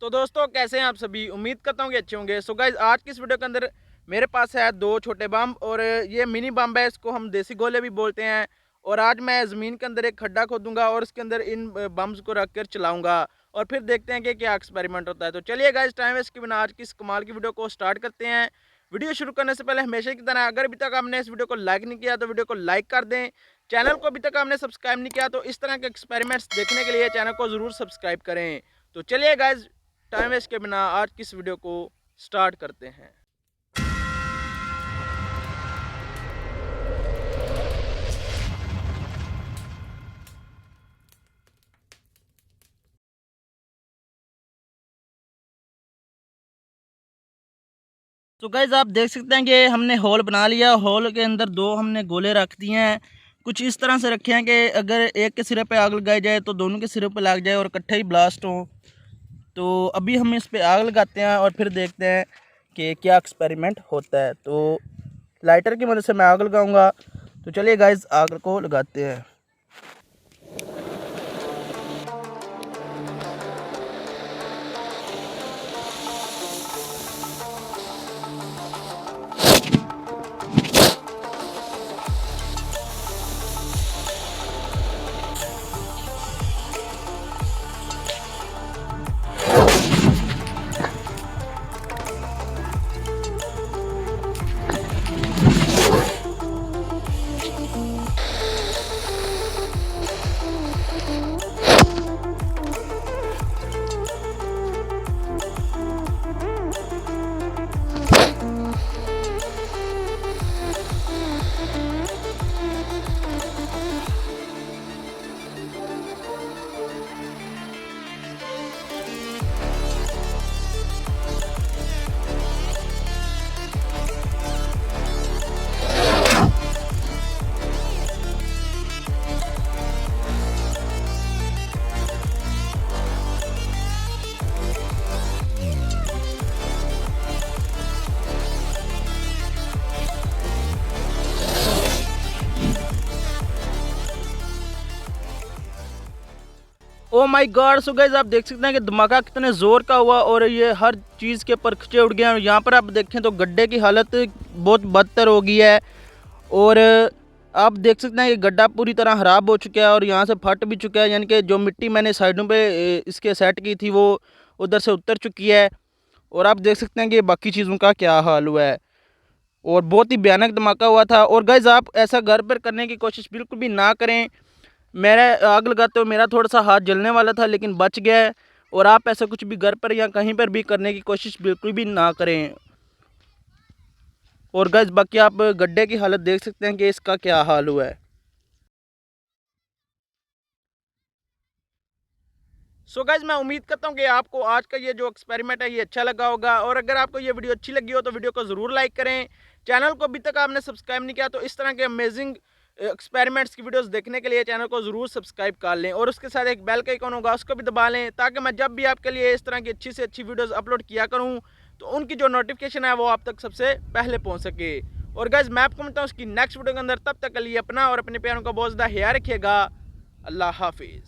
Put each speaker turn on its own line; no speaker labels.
तो दोस्तों कैसे हैं आप सभी। उम्मीद करता हूँ कि अच्छे होंगे। सो गाइज आज की इस वीडियो के अंदर मेरे पास है दो छोटे बम और ये मिनी बम है, इसको हम देसी गोले भी बोलते हैं। और आज मैं ज़मीन के अंदर एक खड्डा खोदूंगा और इसके अंदर इन बम्स को रख कर चलाऊंगा और फिर देखते हैं कि क्या एक्सपेरिमेंट होता है। तो चलिए गाइज टाइम वेस्ट के बिना आज की इस कमाल की वीडियो को स्टार्ट करते हैं। वीडियो शुरू करने से पहले हमेशा की तरह अगर अभी तक आपने इस वीडियो को लाइक नहीं किया तो वीडियो को लाइक कर दें। चैनल को अभी तक आपने सब्सक्राइब नहीं किया तो इस तरह के एक्सपेरिमेंट्स देखने के लिए चैनल को ज़रूर सब्सक्राइब करें। तो चलिए गाइज टाइम वेस्ट के बिना आज की इस वीडियो को स्टार्ट करते हैं। तो गाइज आप देख सकते हैं कि हमने होल बना लिया। होल के अंदर दो हमने गोले रख दिए हैं। कुछ इस तरह से रखे हैं कि अगर एक के सिरे पे आग लगाई जाए तो दोनों के सिरे पे लग जाए और इकट्ठे ही ब्लास्ट हो। तो अभी हम इस पे आग लगाते हैं और फिर देखते हैं कि क्या एक्सपेरिमेंट होता है। तो लाइटर की मदद से मैं आग लगाऊंगा। तो चलिए गाइज आग को लगाते हैं। Oh my God. So guys आप देख सकते हैं कि धमाका कितने ज़ोर का हुआ और ये हर चीज़ के परखचे उड़ गए हैं। यहाँ पर आप देखें तो गड्ढे की हालत बहुत बदतर हो गई है और आप देख सकते हैं कि गड्ढा पूरी तरह ख़राब हो चुका है और यहाँ से फट भी चुका है, यानी कि जो मिट्टी मैंने साइडों पे इसके सेट की थी वो उधर से उतर चुकी है। और आप देख सकते हैं कि बाकी चीज़ों का क्या हाल हुआ है और बहुत ही भयानक धमाका हुआ था। और गाइस आप ऐसा घर पर करने की कोशिश बिल्कुल भी ना करें। मेरा आग लगाते हुए मेरा थोड़ा सा हाथ जलने वाला था लेकिन बच गया है। और आप ऐसा कुछ भी घर पर या कहीं पर भी करने की कोशिश बिल्कुल भी ना करें। और गाइस बाकी आप गड्ढे की हालत देख सकते हैं कि इसका क्या हाल हुआ है। सो गाइस मैं उम्मीद करता हूँ कि आपको आज का ये जो एक्सपेरिमेंट है ये अच्छा लगा होगा। और अगर आपको ये वीडियो अच्छी लगी हो तो वीडियो को ज़रूर लाइक करें। चैनल को अभी तक आपने सब्सक्राइब नहीं किया तो इस तरह के अमेजिंग एक्सपेरिमेंट्स की वीडियोस देखने के लिए चैनल को ज़रूर सब्सक्राइब कर लें और उसके साथ एक बेल का आइकन होगा उसको भी दबा लें ताकि मैं जब भी आपके लिए इस तरह की अच्छी से अच्छी वीडियोस अपलोड किया करूं तो उनकी जो नोटिफिकेशन है वो आप तक सबसे पहले पहुंच सके। और गाइस मैं आपको मिलता हूँ उसकी नेक्स्ट वीडियो के अंदर। तब तक के लिए अपना और अपने प्यारों का बहुत ज़्यादा ख्याल रखिएगा। अल्लाह हाफिज़।